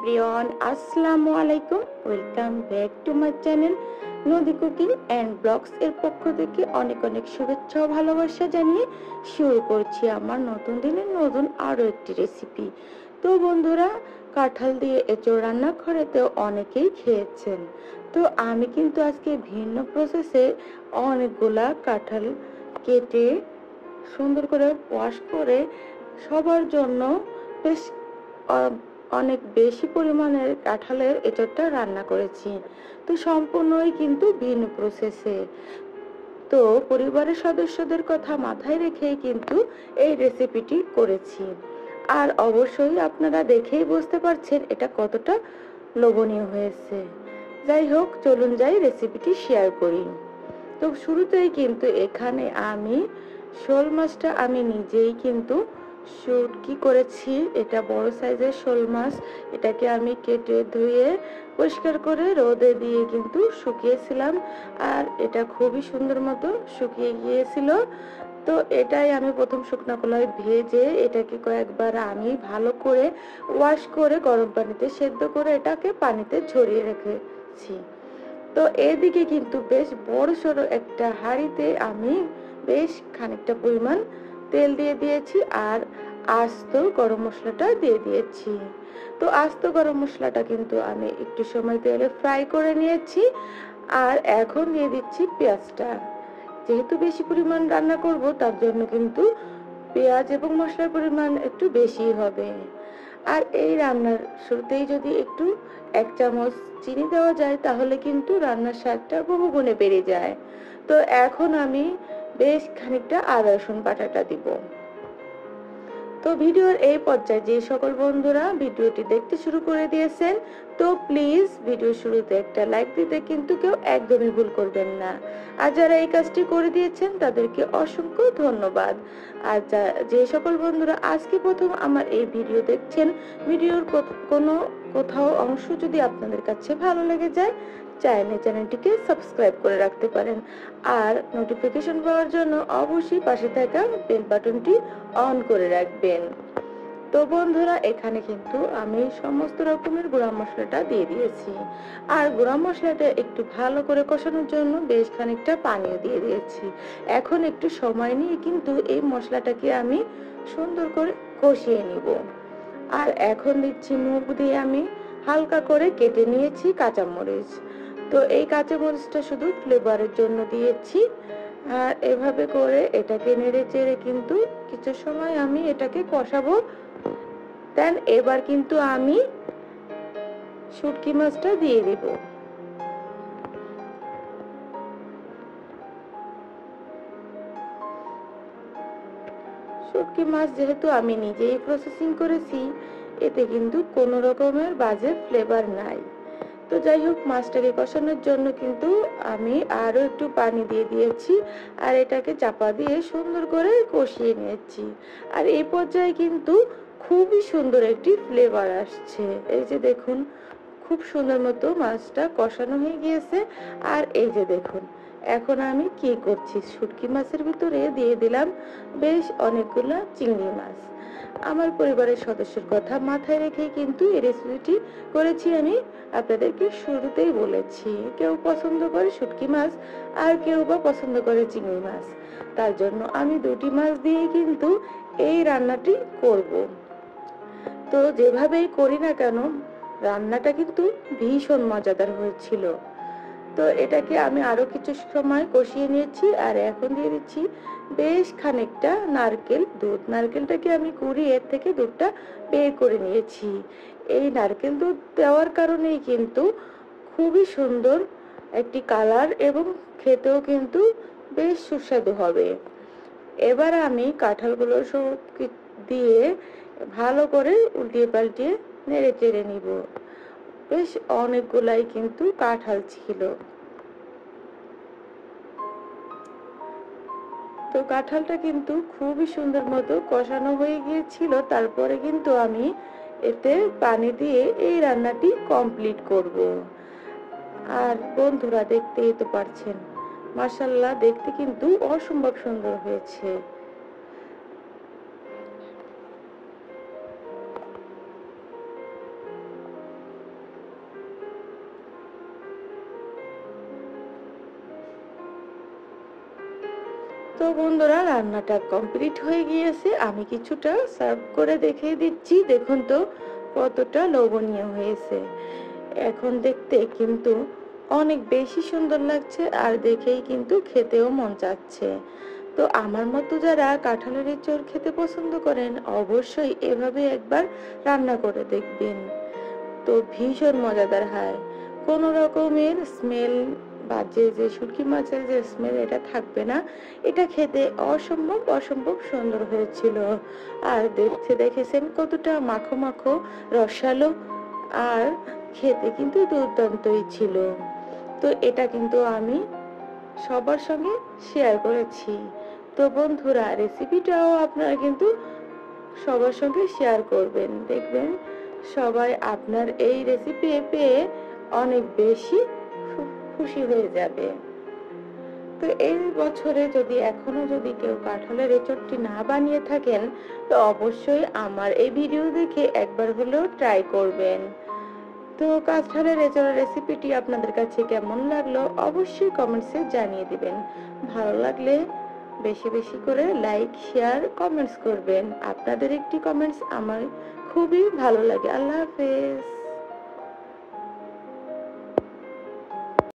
Everyone, আসসালামু আলাইকুম। Welcome back to my channel নদী কুকিং অ্যান্ড ব্লগস এর পক্ষ থেকে অনেক অনেক শুভেচ্ছা ও ভালোবাসা জানিয়ে শুরু করছি আমার নতুন দিনের নতুন আরও একটি রেসিপি। তো বন্ধুরা, কাঁঠাল দিয়ে এঁচোড় রান্না করেতেও অনেকেই খেয়েছেন। তো আমি কিন্তু আজকে ভিন্ন প্রসেসে অনেকগুলা কাঁঠাল কেটে সুন্দর করে ওয়াশ করে সবার জন্য বেশ অনেক বেশি পরিমাণের কাঁঠালের এঁচোড়টা রান্না করেছি। তো সম্পূর্ণই কিন্তু ভিন্ন প্রসেসে। তো পরিবারের সদস্যদের কথা মাথায় রেখেই কিন্তু এই রেসিপিটি করেছি। আর অবশ্যই আপনারা দেখেই বুঝতে পারছেন এটা কতটা লোভনীয় হয়েছে। যাই হোক, চলুন যাই রেসিপিটি শেয়ার করি। তো শুরুতেই কিন্তু এখানে আমি শোল মাছটা আমি নিজেই কিন্তু শুটকি করেছি। এটা বড় সাইজের শোল মাছ। এটাকে আমি কেটে ধুয়ে পরিষ্কার করে রোদে দিয়ে কিন্তু শুকিয়েছিলাম, আর এটা খুবই সুন্দর মতো শুকিয়ে গিয়েছিল। তো এটাই আমি প্রথম শুকনো কলায় ভেজে এটাকে কয়েকবার আমি ভালো করে ওয়াশ করে গরম পানিতে সেদ্ধ করে এটাকে পানিতে ঝরিয়ে রেখেছি। তো এদিকে কিন্তু বেশ বড় সড়ো একটা হাঁড়িতে আমি বেশ খানিকটা পরিমাণ তেল দিয়ে দিয়েছি, আর আস্ত গরম মশলাটা দিয়ে দিয়েছি। তো আস্ত গরম মশলাটা কিন্তু আমি একটু সময় তেলে ফ্রাই করে নিয়েছি। আর এখন দিয়ে দিচ্ছি পেঁয়াজটা। যেহেতু বেশি পরিমাণ রান্না করব, তার জন্য কিন্তু পেঁয়াজ এবং মশলার পরিমাণ একটু বেশি হবে। আর এই রান্নার শুরুতেই যদি একটু 1 চামচ চিনি দেওয়া যায়, তাহলে কিন্তু রান্নার স্বাদটা বহুগুণে বেড়ে যায়। তো এখন আমি বেশ খানিকটা আদা রসুন বাটাটা দিব। তো ভিডিওর এই পর্যায়ে যে সকল বন্ধুরা ভিডিওটি দেখতে শুরু করে দিয়েছেন, তো প্লিজ ভিডিও শুরুতে একটা লাইক দিতে কিন্তু কেউ একদমই ভুল করবেন না। আর যারা এই কাজটি করে দিয়েছেন তাদেরকে অসংখ্য ধন্যবাদ। আর যে সকল বন্ধুরা আজকে প্রথম আমার এই ভিডিও দেখছেন, ভিডিওর কোনো কোথাও অংশ যদি আপনাদের কাছে ভালো লেগে যায়, চাইলে চ্যানেলটিকে সাবস্ক্রাইব করে রাখতে পারেন। আর নোটিফিকেশন পাওয়ার জন্য অবশ্যই পাশে থাকা বেল বাটনটি অন করে রাখবেন। তো বন্ধুরা, এখানে কিন্তু আমি সমস্ত রকমের গুঁড়া মশলাটা দিয়ে দিয়েছি। আর গুঁড়া মশলাটা একটু ভালো করে কষানোর জন্য বেশ খানিকটা পানিও দিয়ে দিয়েছি। এখন একটু সময় নিয়ে কিন্তু এই মশলাটাকে আমি সুন্দর করে কষিয়ে নিব। আর এখন দিচ্ছি মুখ দিয়ে আমি হালকা করে কেটে নিয়েছি কাঁচামরিচ। তো এই কাঁচামরিচটা শুধু ফ্লেভারের জন্য দিয়েছি। আর এভাবে করে এটাকে নেড়ে চেড়ে কিন্তু কিছু সময় আমি এটাকে কষাবো। দেন এবার কিন্তু আমি শুটকি মাছটা দিয়ে দিব। শুটকি মাছ যেহেতু আমি নিজেই প্রসেসিং করেছি, এতে কিন্তু কোনো রকমের বাজে ফ্লেভার নাই। তো যাই হোক, মাছটাকে কষানোর জন্য কিন্তু আমি আরো একটু পানি দিয়ে দিয়েছি, আর এটাকে চাপা দিয়ে সুন্দর করে কষিয়ে নিয়েছি। আর এই পর্যায়ে কিন্তু খুবই সুন্দর একটি ফ্লেভার আসছে। এই যে দেখুন, খুব সুন্দর মতো মাছটা কষানো হয়ে গিয়েছে। আর এই যে দেখুন, এখন আমি কি করছি, শুটকি মাছের ভিতরে দিয়ে দিলাম বেশ অনেকগুলা চিংড়ি মাছ। আমার পরিবারের সদস্যের কথা মাথায় রেখে কিন্তু এই রেসিপিটি করেছি। আমি আপনাদেরকে শুরুতেই বলেছি, কেউ পছন্দ করে শুটকি মাছ, আর কেউ বা পছন্দ করে চিংড়ি মাছ। তার জন্য আমি দুটি মাছ দিয়ে কিন্তু এই রান্নাটি করব। তো যেভাবেই করি না কেন, রান্নাটা কিন্তু ভীষণ মজাদার হয়েছিল। তো এটাকে আমি আরো কিছু সময় কষিয়ে নিয়েছি। আর এখন দিয়ে দিচ্ছি বেশ খানিকটা নারকেল দুধ। নারকেলটাকে আমি কুড়িয়ে এর থেকে দুধটা বের করে নিয়েছি। এই নারকেল দুধ দেওয়ার কারণেই কিন্তু খুবই সুন্দর একটি কালার, এবং খেতেও কিন্তু বেশ সুস্বাদু হবে। এবার আমি কাঁঠালগুলো সব দিয়ে ভালো করে উল্টিয়ে পাল্টিয়ে নেড়ে চেড়ে নিব। বেশ অনেকগুলাই কিন্তু কাঁঠাল ছিল। তো কাঁঠালটা কিন্তু খুবই সুন্দর মতো কষানো হয়ে গিয়েছিল। তারপরে কিন্তু আমি এতে পানি দিয়ে এই রান্নাটি কমপ্লিট করব। আর বন্ধুরা, দেখতেই তো পারছেন, মাশাআল্লাহ, দেখতে কিন্তু অসম্ভব সুন্দর হয়েছে। তো বন্ধুরা, রান্নাটা কমপ্লিট হয়ে গিয়েছে। আমি কিছুটা সার্ভ করে দেখিয়ে দিচ্ছি। দেখুন তো কতটা লোভনীয় হয়েছে। এখন দেখতে কিন্তু অনেক বেশি সুন্দর লাগছে, আর দেখেই কিন্তু খেতেও মন চাচ্ছে। তো আমার মতো যারা কাঁঠালের এঁচড় খেতে পছন্দ করেন, অবশ্যই এভাবে একবার রান্না করে দেখবেন। তো ভীষণ মজাদার হয়। কোনো রকমের স্মেল বা যে শুটকি মাছের যে স্মেল, এটা থাকবে না। এটা খেতে অসম্ভব অসম্ভব সুন্দর হয়েছিল। আর দেখেছেন কতটা মাখো মাখো, রসালো, আর খেতে কিন্তু দুর্দান্তই ছিল। তো এটা কিন্তু আমি সবার সঙ্গে শেয়ার করেছি। তো বন্ধুরা, রেসিপিটাও আপনারা কিন্তু সবার সঙ্গে শেয়ার করবেন। দেখবেন সবাই আপনার এই রেসিপি পেয়ে অনেক বেশি খুশি হয়ে যাবে। তো এই বছরে এখনো যদি কেউ কাঁঠালের এঁচড়টি না বানিয়ে থাকেন, তো অবশ্যই আমার এই ভিডিও দেখে একবার হলেও ট্রাই করবেন। তো কাঁঠালের এঁচড়ের রেসিপিটি আপনাদের কাছে কেমন লাগলো অবশ্যই কমেন্টসে জানিয়ে দিবেন। ভালো লাগলে বেশি বেশি করে লাইক, শেয়ার, কমেন্টস করবেন। আপনাদের একটি কমেন্টস আমার খুবই ভালো লাগে। আল্লাহ হাফেজ।